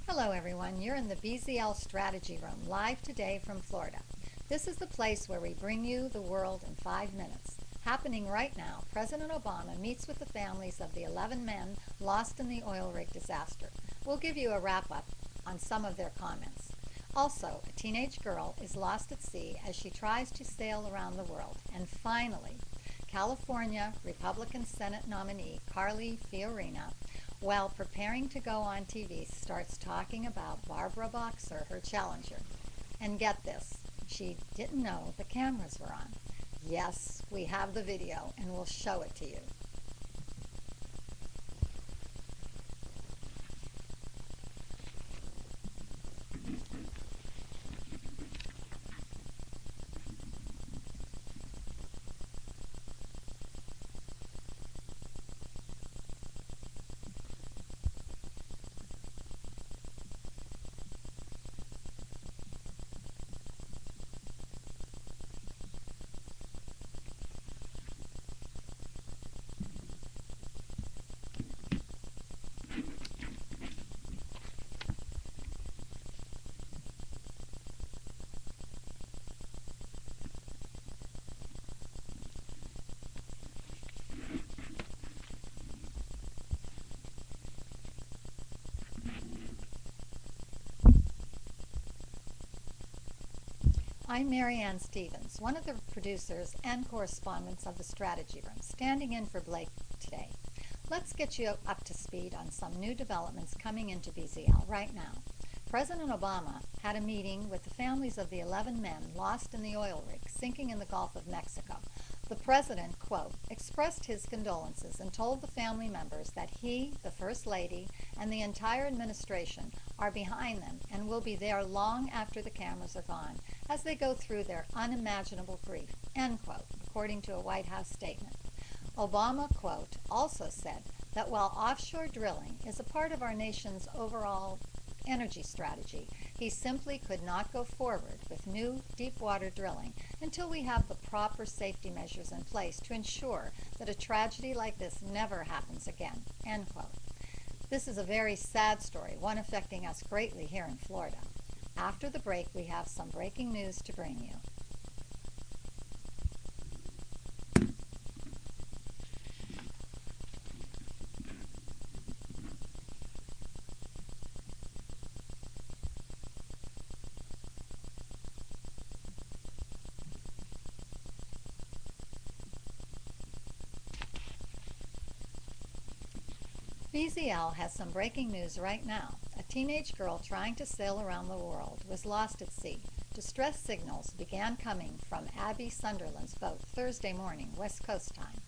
Hello everyone, you're in the BZL Strategy Room, live today from Florida. This is the place where we bring you the world in 5 minutes. Happening right now, President Obama meets with the families of the 11 men lost in the oil rig disaster. We'll give you a wrap-up on some of their comments. Also, a teenage girl is lost at sea as she tries to sail around the world. And finally, California Republican Senate nominee Carly Fiorina, while preparing to go on TV, starts talking about Barbara Boxer, her challenger. And get this, she didn't know the cameras were on. Yes, we have the video and we'll show it to you. I'm Marianne Stevens, one of the producers and correspondents of the Strategy Room, standing in for Blake today. Let's get you up to speed on some new developments coming into BZL right now. President Obama had a meeting with the families of the 11 men lost in the oil rig sinking in the Gulf of Mexico. The president, quote, expressed his condolences and told the family members that he, the First Lady, and the entire administration are behind them and will be there long after the cameras are gone as they go through their unimaginable grief, end quote, according to a White House statement. Obama, quote, also said that while offshore drilling is a part of our nation's overall energy strategy, he simply could not go forward with new deep-water drilling until we have the proper safety measures in place to ensure that a tragedy like this never happens again, end quote. This is a very sad story, one affecting us greatly here in Florida. After the break, we have some breaking news to bring you. BZL has some breaking news right now. A teenage girl trying to sail around the world was lost at sea. Distress signals began coming from Abby Sunderland's boat Thursday morning, West Coast time.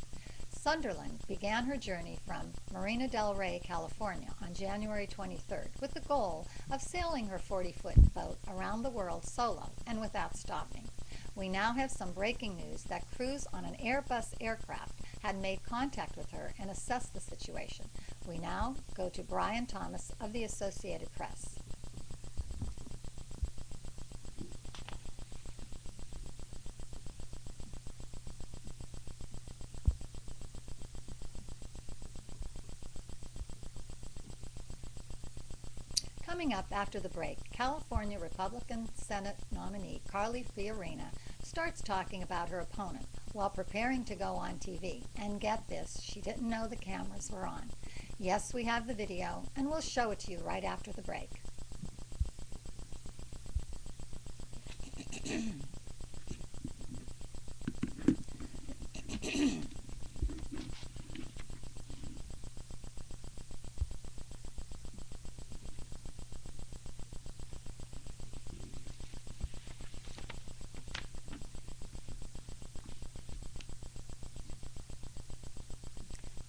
Sunderland began her journey from Marina del Rey, California on January 23rd with the goal of sailing her 40-foot boat around the world solo and without stopping. We now have some breaking news that crews on an Airbus aircraft had made contact with her and assessed the situation. We now go to Brian Thomas of the Associated Press. Coming up after the break, California Republican Senate nominee Carly Fiorina starts talking about her opponent while preparing to go on TV. And get this, she didn't know the cameras were on. Yes, we have the video, and we'll show it to you right after the break.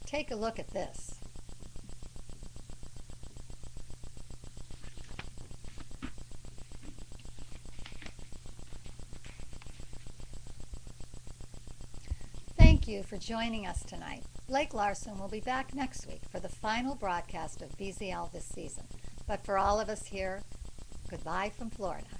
Take a look at this. Thank you for joining us tonight. Blake Larson will be back next week for the final broadcast of BZL this season. But for all of us here, goodbye from Florida.